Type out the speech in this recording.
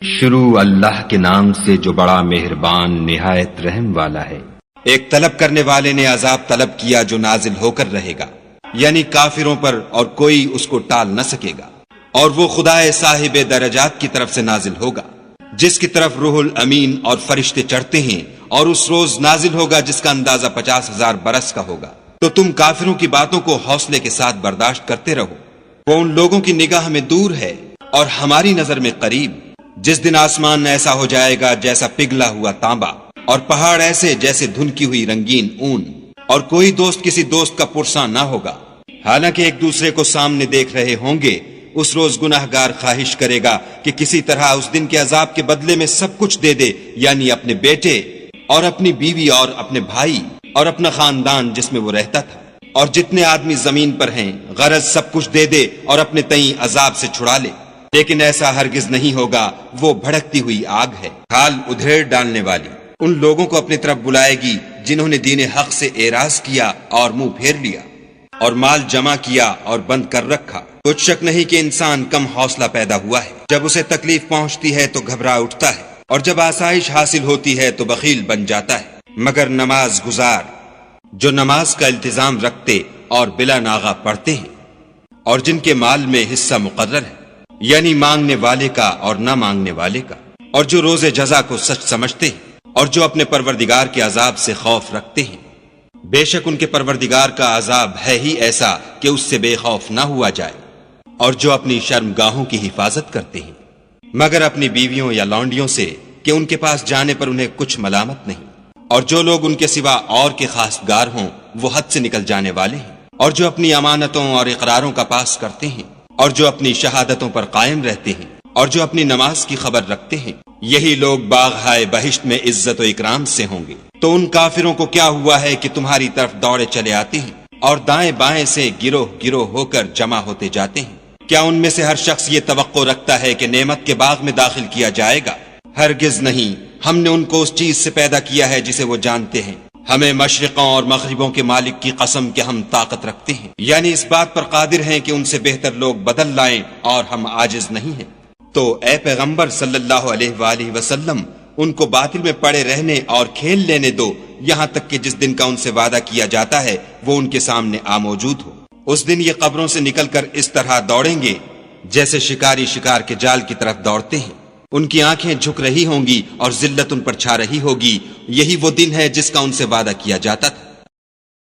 شروع اللہ کے نام سے جو بڑا مہربان نہایت رحم والا ہے۔ ایک طلب کرنے والے نے عذاب طلب کیا جو نازل ہو کر رہے گا، یعنی کافروں پر، اور کوئی اس کو ٹال نہ سکے گا، اور وہ خدا صاحب درجات کی طرف سے نازل ہوگا، جس کی طرف روح الامین اور فرشتے چڑھتے ہیں، اور اس روز نازل ہوگا جس کا اندازہ 50,000 برس کا ہوگا۔ تو تم کافروں کی باتوں کو حوصلے کے ساتھ برداشت کرتے رہو، وہ ان لوگوں کی نگاہ میں دور ہے اور ہماری نظر میں قریب۔ جس دن آسمان ایسا ہو جائے گا جیسا پگھلا ہوا تانبا، اور پہاڑ ایسے جیسے دھنکی ہوئی رنگین اون، اور کوئی دوست کسی دوست کا پرساں نہ ہوگا، حالانکہ ایک دوسرے کو سامنے دیکھ رہے ہوں گے۔ اس روز گناہگار خواہش کرے گا کہ کسی طرح اس دن کے عذاب کے بدلے میں سب کچھ دے دے، یعنی اپنے بیٹے اور اپنی بیوی اور اپنے بھائی اور اپنا خاندان جس میں وہ رہتا تھا، اور جتنے آدمی زمین پر ہیں، غرض سب کچھ دے دے اور اپنے تئیں عذاب سے چھڑا لے۔ لیکن ایسا ہرگز نہیں ہوگا، وہ بھڑکتی ہوئی آگ ہے، حال ادھیڑ ڈالنے والی۔ ان لوگوں کو اپنی طرف بلائے گی جنہوں نے دین حق سے اعراض کیا اور منہ پھیر لیا، اور مال جمع کیا اور بند کر رکھا۔ کچھ شک نہیں کہ انسان کم حوصلہ پیدا ہوا ہے، جب اسے تکلیف پہنچتی ہے تو گھبرا اٹھتا ہے، اور جب آسائش حاصل ہوتی ہے تو بخیل بن جاتا ہے۔ مگر نماز گزار جو نماز کا التزام رکھتے اور بلا ناغہ پڑھتے ہیں، اور جن کے مال میں حصہ مقرر ہے، یعنی مانگنے والے کا اور نہ مانگنے والے کا، اور جو روز جزا کو سچ سمجھتے ہیں، اور جو اپنے پروردگار کے عذاب سے خوف رکھتے ہیں۔ بے شک ان کے پروردگار کا عذاب ہے ہی ایسا کہ اس سے بے خوف نہ ہوا جائے، اور جو اپنی شرمگاہوں کی حفاظت کرتے ہیں، مگر اپنی بیویوں یا لونڈیوں سے کہ ان کے پاس جانے پر انہیں کچھ ملامت نہیں، اور جو لوگ ان کے سوا اور کے خواستگار ہوں وہ حد سے نکل جانے والے ہیں، اور جو اپنی امانتوں اور اقراروں کا پاس کرتے ہیں، اور جو اپنی شہادتوں پر قائم رہتے ہیں، اور جو اپنی نماز کی خبر رکھتے ہیں، یہی لوگ باغ بہشت میں عزت و اکرام سے ہوں گے۔ تو ان کافروں کو کیا ہوا ہے کہ تمہاری طرف دوڑے چلے آتے ہیں، اور دائیں بائیں سے گروہ گروہ ہو کر جمع ہوتے جاتے ہیں؟ کیا ان میں سے ہر شخص یہ توقع رکھتا ہے کہ نعمت کے باغ میں داخل کیا جائے گا؟ ہرگز نہیں، ہم نے ان کو اس چیز سے پیدا کیا ہے جسے وہ جانتے ہیں۔ ہمیں مشرقوں اور مغربوں کے مالک کی قسم کہ ہم طاقت رکھتے ہیں، یعنی اس بات پر قادر ہیں کہ ان سے بہتر لوگ بدل لائیں، اور ہم عاجز نہیں ہیں۔ تو اے پیغمبر صلی اللہ علیہ وآلہ وسلم، ان کو باطل میں پڑے رہنے اور کھیل لینے دو، یہاں تک کہ جس دن کا ان سے وعدہ کیا جاتا ہے وہ ان کے سامنے موجود ہو۔ اس دن یہ قبروں سے نکل کر اس طرح دوڑیں گے جیسے شکاری شکار کے جال کی طرف دوڑتے ہیں۔ ان کی آنکھیں جھک رہی ہوں گی اور ذلت ان پر چھا رہی ہوگی۔ یہی وہ دن ہے جس کا ان سے وعدہ کیا جاتا تھا۔